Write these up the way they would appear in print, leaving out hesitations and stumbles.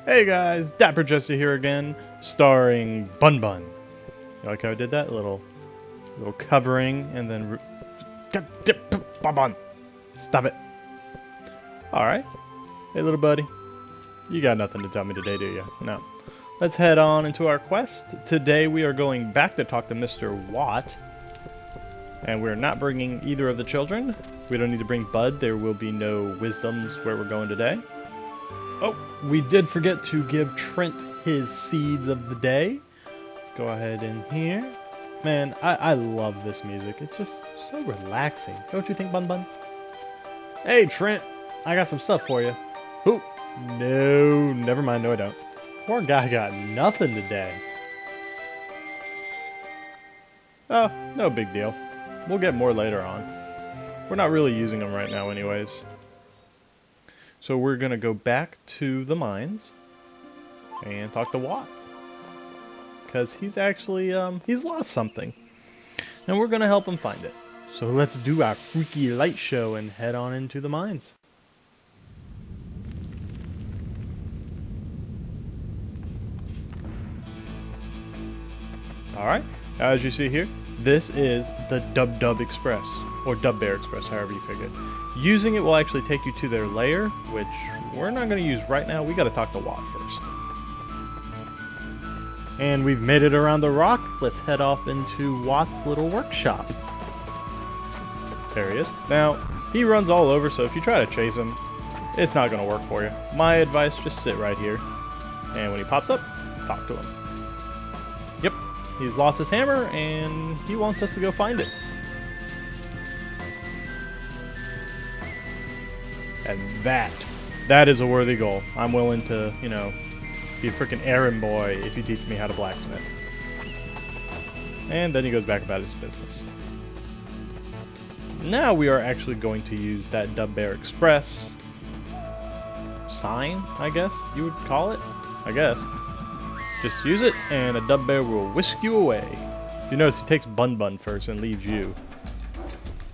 Hey guys, DapperJester here again, starring Bun Bun. You like how I did that? Little covering and then... God damn, Bun Bun! Stop it. Alright. Hey little buddy. You got nothing to tell me today, do you? No. Let's head on into our quest. Today we are going back to talk to Mr. Watt. And we're not bringing either of the children. We don't need to bring Bud. There will be no wisdoms where we're going today. Oh, we did forget to give Trent his seeds of the day. Let's go ahead in here. Man, I love this music. It's just so relaxing. Don't you think, Bun Bun? Hey, Trent. I got some stuff for you. Ooh, no, never mind. No, I don't. Poor guy got nothing today. Oh, no big deal. We'll get more later on. We're not really using them right now anyways. So we're going to go back to the mines and talk to Watt. Because he's actually, he's lost something. And we're going to help him find it. So let's do our freaky light show and head on into the mines. Alright, as you see here, this is the Dub Express. Or Dub Bear Express, however you pick it. Using it will actually take you to their lair, which we're not going to use right now. We got to talk to Watt first. And we've made it around the rock. Let's head off into Watt's little workshop. There he is. Now, he runs all over, so if you try to chase him, it's not going to work for you. My advice, just sit right here. And when he pops up, talk to him. Yep, he's lost his hammer, and he wants us to go find it. And that is a worthy goal. I'm willing to, you know, be a freaking errand boy if you teach me how to blacksmith. And then he goes back about his business. Now we are actually going to use that Dub Bear Express sign, I guess you would call it. I guess. Just use it and a Dub Bear will whisk you away. If you notice, he takes Bun Bun first and leaves you.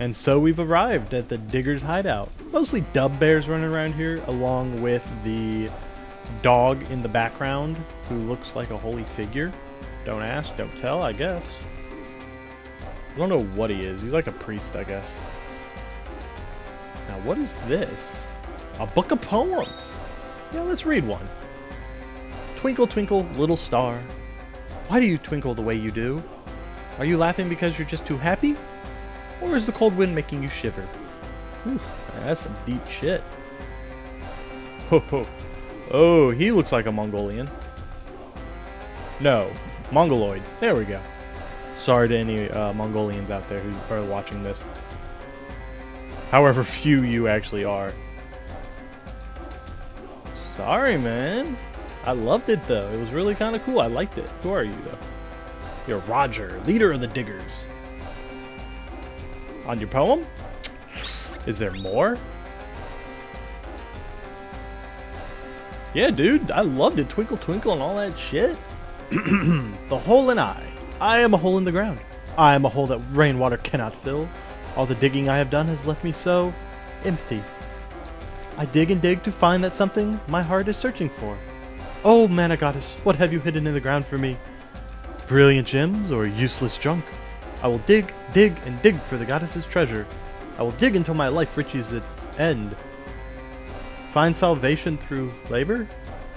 And so we've arrived at the Digger's hideout. Mostly dub bears running around here, along with the dog in the background, who looks like a holy figure. Don't ask, don't tell, I guess. I don't know what he is. He's like a priest, I guess. Now, what is this? A book of poems. Yeah, let's read one. Twinkle, twinkle, little star. Why do you twinkle the way you do? Are you laughing because you're just too happy? Or is the cold wind making you shiver? Whew, that's some deep shit. Ho ho. Oh, he looks like a Mongolian. No, Mongoloid. There we go. Sorry to any Mongolians out there who are watching this. However few you actually are. Sorry, man. I loved it, though. It was really kind of cool. I liked it. Who are you, though? You're Roger, leader of the Diggers. On your poem? Is there more? Yeah, dude, I loved it. Twinkle, twinkle, and all that shit. The hole in I. I am a hole in the ground. I am a hole that rainwater cannot fill. All the digging I have done has left me so empty. I dig and dig to find that something my heart is searching for. Oh, Mana Goddess, what have you hidden in the ground for me? Brilliant gems or useless junk? I will dig, dig, and dig for the goddess's treasure. I will dig until my life reaches its end. Find salvation through labor?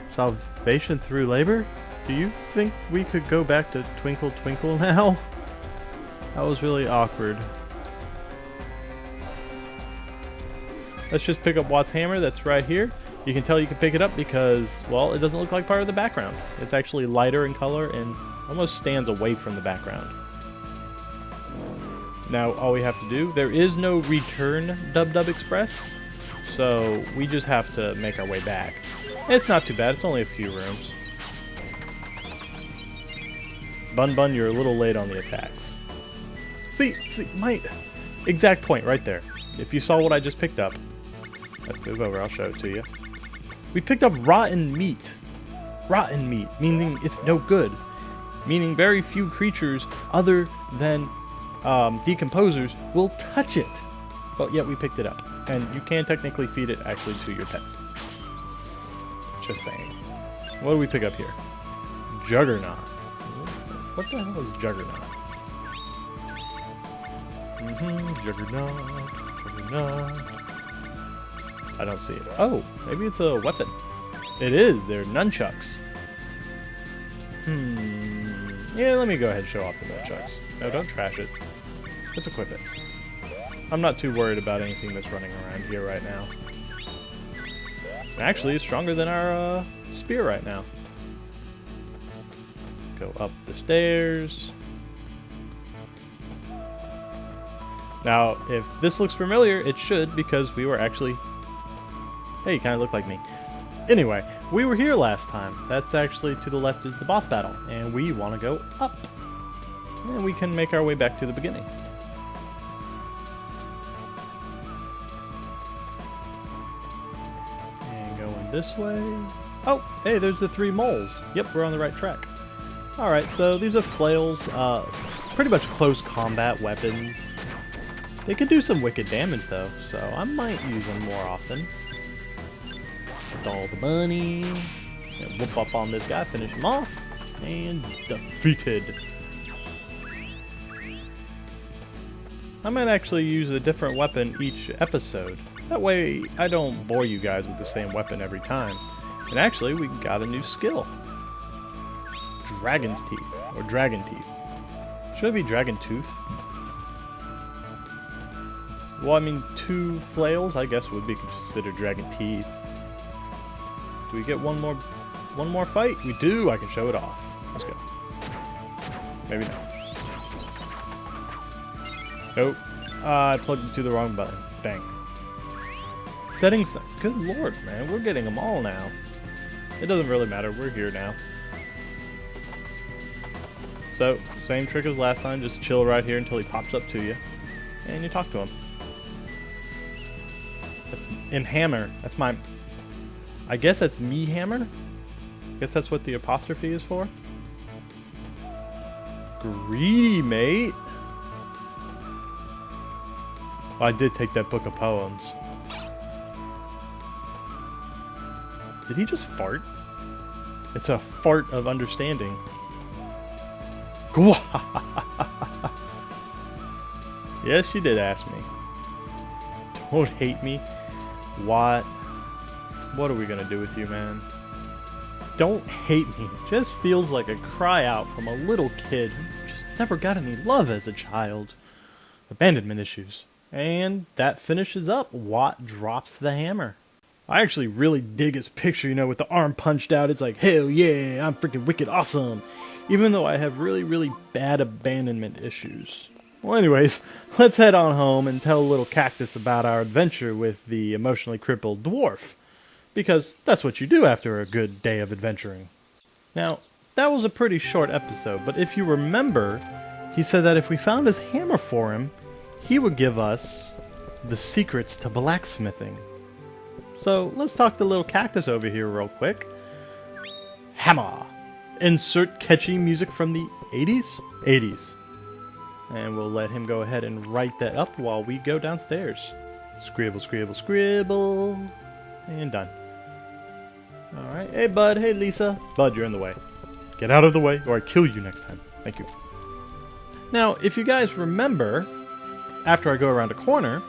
Salvation through labor? Do you think we could go back to Twinkle Twinkle now? That was really awkward. Let's just pick up Watt's hammer that's right here. You can tell you can pick it up because, well, it doesn't look like part of the background. It's actually lighter in color and almost stands away from the background. Now, all we have to do, there is no return Dub Express, so we just have to make our way back. It's not too bad, it's only a few rooms. Bun Bun, you're a little late on the attacks. See, my exact point right there. If you saw what I just picked up, let's move over, I'll show it to you. We picked up rotten meat. Rotten meat, meaning it's no good. Meaning very few creatures other than decomposers will touch it, but yet we picked it up, and you can technically feed it actually to your pets. Just saying. What do we pick up here? Juggernaut. What the hell is Juggernaut? Juggernaut. I don't see it. Oh, maybe it's a weapon. It is. They're nunchucks. Yeah, let me go ahead and show off the nunchucks. No, don't trash it. Let's equip it. I'm not too worried about anything that's running around here right now. Actually, it's stronger than our spear right now. Go up the stairs. Now, if this looks familiar, it should, because we were actually... Hey, you kind of look like me. Anyway, we were here last time. That's actually to the left is the boss battle, and we want to go up. And we can make our way back to the beginning. And going this way. Oh, hey, there's the 3 moles. Yep, we're on the right track. Alright, so these are flails, pretty much close combat weapons. They can do some wicked damage though, so I might use them more often. With all the money, and whoop up on this guy, finish him off, and defeated. I might actually use a different weapon each episode. That way I don't bore you guys with the same weapon every time. And actually, we got a new skill. Dragon's Teeth, or Dragon Teeth. Should it be Dragon Tooth? Well, I mean, 2 flails, I guess, would be considered Dragon Teeth. Do we get one more fight? We do! I can show it off. Let's go. Maybe not. Nope. I plugged into the wrong button. Dang. Settings. Good lord, man. We're getting them all now. It doesn't really matter. We're here now. So, same trick as last time. Just chill right here until he pops up to you. And you talk to him. That's in hammer. That's my... I guess that's me hammer? Guess that's what the apostrophe is for? Greedy, mate. Well, I did take that book of poems. Did he just fart? It's a fart of understanding. Yes, you did ask me. Don't hate me. What? What are we gonna do with you, man? Don't hate me. Just feels like a cry out from a little kid who just never got any love as a child. Abandonment issues. And that finishes up. Watt drops the hammer. I actually really dig his picture, you know, with the arm punched out. It's like, hell yeah, I'm freaking wicked awesome. Even though I have really, really bad abandonment issues. Well, anyways, let's head on home and tell little Cactus about our adventure with the emotionally crippled dwarf. Because that's what you do after a good day of adventuring. Now, that was a pretty short episode, but if you remember, he said that if we found his hammer for him, he would give us the secrets to blacksmithing. So, let's talk to little Cactus over here real quick. Hammer! Insert catchy music from the 80s? 80s. And we'll let him go ahead and write that up while we go downstairs. Scribble, scribble, scribble. And done. Alright. Hey, Bud. Hey, Lisa. Bud, you're in the way. Get out of the way, or I kill you next time. Thank you. Now, if you guys remember, after I go around a corner,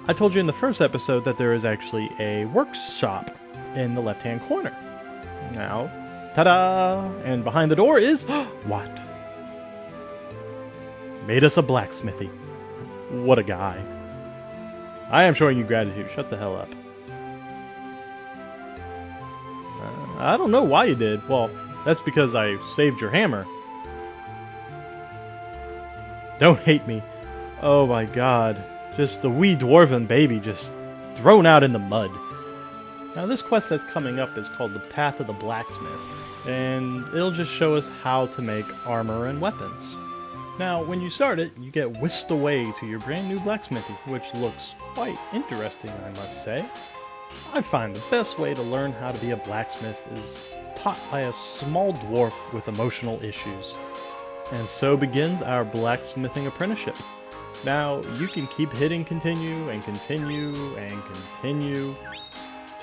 I told you in the first episode that there is actually a workshop in the left-hand corner. Now, ta-da! And behind the door is... what? Made us a blacksmithy. What a guy. I am showing you gratitude. Shut the hell up. I don't know why you did. Well, that's because I saved your hammer. Don't hate me. Oh my god. Just a wee dwarven baby just thrown out in the mud. Now this quest that's coming up is called the Path of the Blacksmith. And it'll just show us how to make armor and weapons. Now, when you start it, you get whisked away to your brand new blacksmithy, which looks quite interesting, I must say. I find the best way to learn how to be a blacksmith is taught by a small dwarf with emotional issues. And so begins our blacksmithing apprenticeship. Now, you can keep hitting continue and continue and continue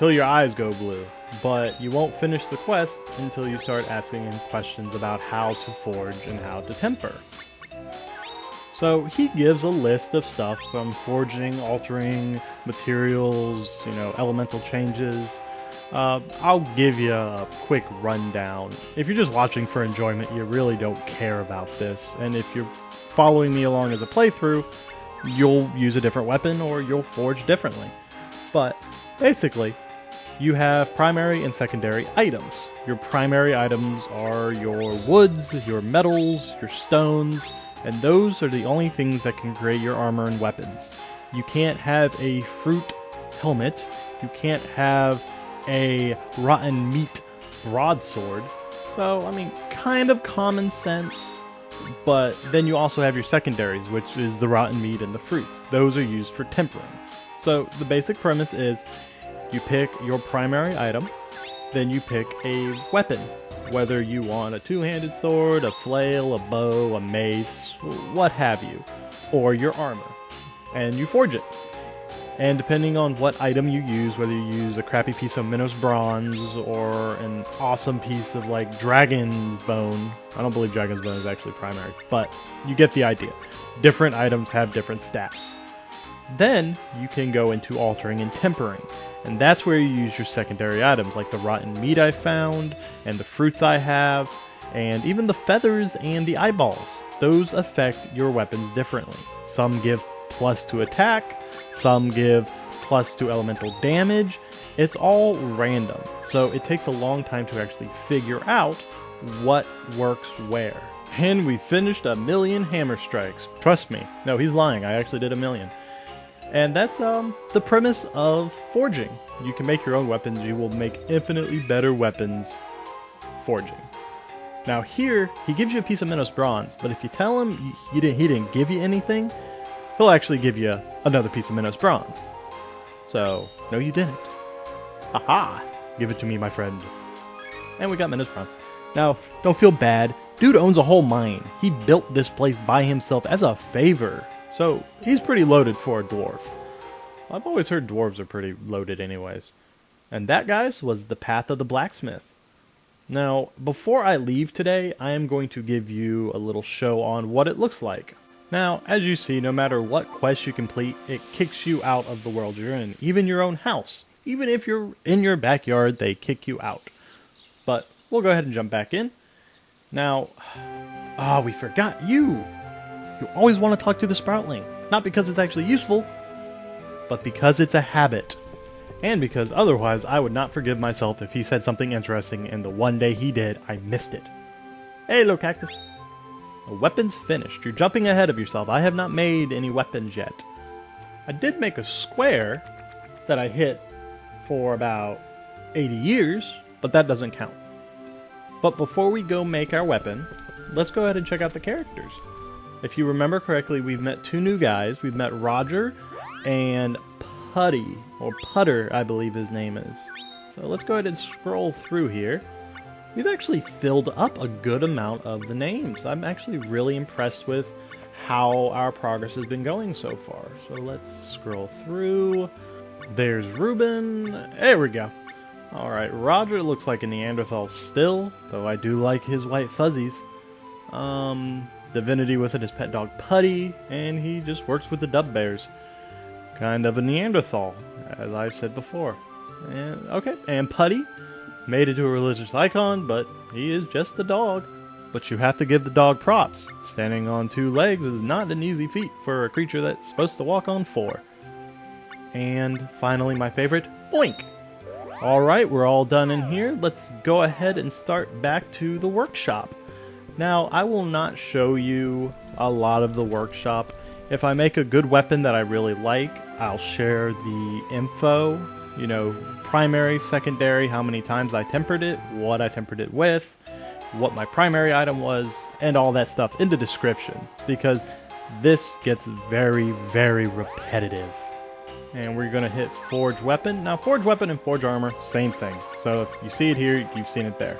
till your eyes go blue. But you won't finish the quest until you start asking him questions about how to forge and how to temper. So he gives a list of stuff from forging, altering, materials, elemental changes. I'll give you a quick rundown. If you're just watching for enjoyment, you really don't care about this. And if you're following me along as a playthrough, you'll use a different weapon or you'll forge differently. But basically, you have primary and secondary items. Your primary items are your woods, your metals, your stones, and those are the only things that can create your armor and weapons. You can't have a fruit helmet, you can't have a rotten meat broadsword. So, kind of common sense. But then you also have your secondaries, which is the rotten meat and the fruits. Those are used for tempering. So the basic premise is you pick your primary item, then you pick a weapon. Whether you want a two-handed sword, a flail, a bow, a mace, what have you. Or your armor. And you forge it. And depending on what item you use, whether you use a crappy piece of Minos bronze or an awesome piece of dragon's bone. I don't believe dragon's bone is actually primary, but you get the idea. Different items have different stats. Then you can go into altering and tempering. And that's where you use your secondary items, like the rotten meat I found, and the fruits I have, and even the feathers and the eyeballs. Those affect your weapons differently. Some give plus to attack, some give plus to elemental damage. It's all random, so it takes a long time to actually figure out what works where. And we finished 1,000,000 hammer strikes. Trust me. No, he's lying. I actually did 1,000,000. And that's the premise of forging. You can make your own weapons. You will make infinitely better weapons forging. Now here, he gives you a piece of Minos bronze, but if you tell him he didn't give you anything, he'll actually give you another piece of Minos bronze. So, no you didn't. Haha! Give it to me, my friend. And we got Minos bronze. Now, don't feel bad. Dude owns a whole mine. He built this place by himself as a favor. So, he's pretty loaded for a dwarf. I've always heard dwarves are pretty loaded anyways. And that, guys, was the path of the blacksmith. Now, before I leave today, I am going to give you a little show on what it looks like. Now, as you see, no matter what quest you complete, it kicks you out of the world you're in. Even your own house. Even if you're in your backyard, they kick you out. But we'll go ahead and jump back in. Now, we forgot you. You always want to talk to the Sproutling. Not because it's actually useful, but because it's a habit. And because otherwise I would not forgive myself if he said something interesting and the one day he did, I missed it. Hey, little cactus. The weapon's finished. You're jumping ahead of yourself. I have not made any weapons yet. I did make a square that I hit for about 80 years, but that doesn't count. But before we go make our weapon, let's go ahead and check out the characters. If you remember correctly, we've met two new guys. We've met Roger and Putty, or Putter, I believe his name is. So let's go ahead and scroll through here. We've actually filled up a good amount of the names. I'm actually really impressed with how our progress has been going so far. So let's scroll through. There's Ruben. There we go. Alright, Roger looks like a Neanderthal still, though I do like his white fuzzies. Divinity with it, his pet dog Putty, and he just works with the dub bears. Kind of a Neanderthal, as I've said before. And Putty made it to a religious icon, but he is just a dog. But you have to give the dog props. Standing on 2 legs is not an easy feat for a creature that's supposed to walk on 4. And finally, my favorite, Boink! Alright, we're all done in here. Let's go ahead and start back to the workshop. Now, I will not show you a lot of the workshop. If I make a good weapon that I really like, I'll share the info. Primary, secondary, how many times I tempered it, what I tempered it with, what my primary item was, and all that stuff in the description. Because this gets very, very repetitive. And we're going to hit Forge Weapon. Now, Forge Weapon and Forge Armor, same thing. So if you see it here, you've seen it there.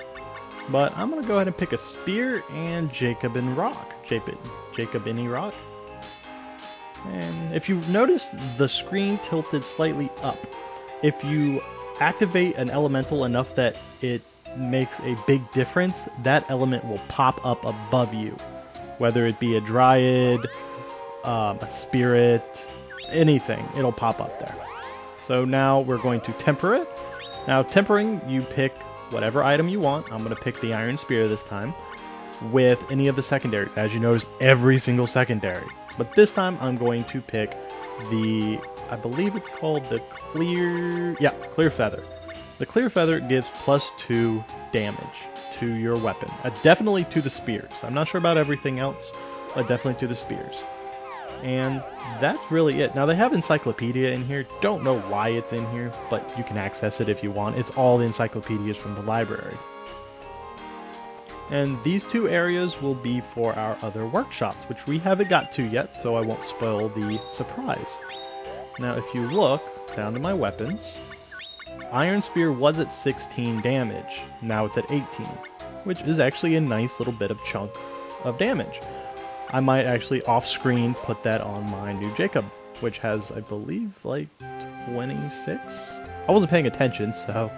But I'm going to go ahead and pick a Spear and Jacobin Rock. Jacobini Rock. And if you notice, the screen tilted slightly up. If you activate an elemental enough that it makes a big difference, that element will pop up above you. Whether it be a dryad, a spirit, anything, it'll pop up there. So now we're going to temper it. Now tempering, you pick whatever item you want. I'm going to pick the Iron Spear this time with any of the secondaries. As you notice, every single secondary. But this time I'm going to pick the, I believe it's called the Clear Feather. The Clear Feather gives +2 damage to your weapon. Definitely to the spears. I'm not sure about everything else, but definitely to the spears. And that's really it. Now they have Encyclopedia in here. Don't know why it's in here, but you can access it if you want. It's all the encyclopedias from the library. And these 2 areas will be for our other workshops, which we haven't got to yet, so I won't spoil the surprise. Now if you look down to my weapons, Iron Spear was at 16 damage. Now it's at 18, which is actually a nice little bit of chunk of damage. I might actually off-screen put that on my new Jacob, which has, I believe, like 26? I wasn't paying attention, so...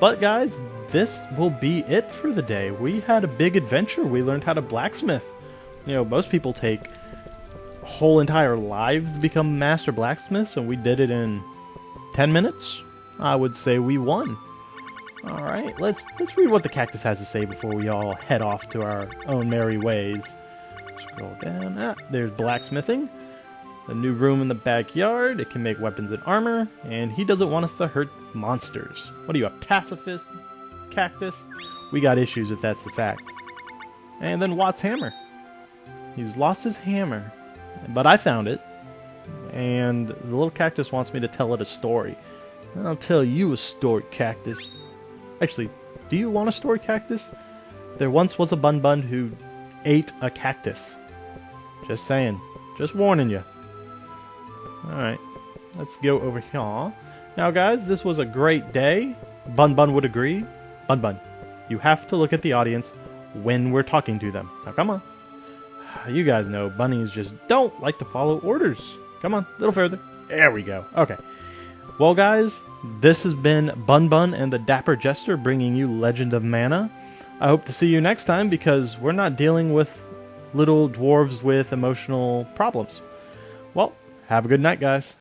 But guys, this will be it for the day. We had a big adventure. We learned how to blacksmith. You know, most people take whole entire lives to become master blacksmiths, and we did it in 10 minutes. I would say we won. Alright, let's read what the cactus has to say before we all head off to our own merry ways. Scroll down. There's blacksmithing. A new room in the backyard. It can make weapons and armor. And he doesn't want us to hurt monsters. What are you, a pacifist, cactus? We got issues if that's the fact. And then Watt's hammer. He's lost his hammer. But I found it. And the little cactus wants me to tell it a story. I'll tell you a story, cactus. Actually, do you want a story, cactus? There once was a bun who ate a cactus. Just saying. Just warning you. Alright. Let's go over here. Now guys, this was a great day. Bun would agree. Bun, you have to look at the audience when we're talking to them. Now come on. You guys know bunnies just don't like to follow orders. Come on, a little further. There we go. Okay. Well guys, this has been Bun and the Dapper Jester bringing you Legend of Mana. I hope to see you next time because we're not dealing with little dwarves with emotional problems. Well, have a good night, guys.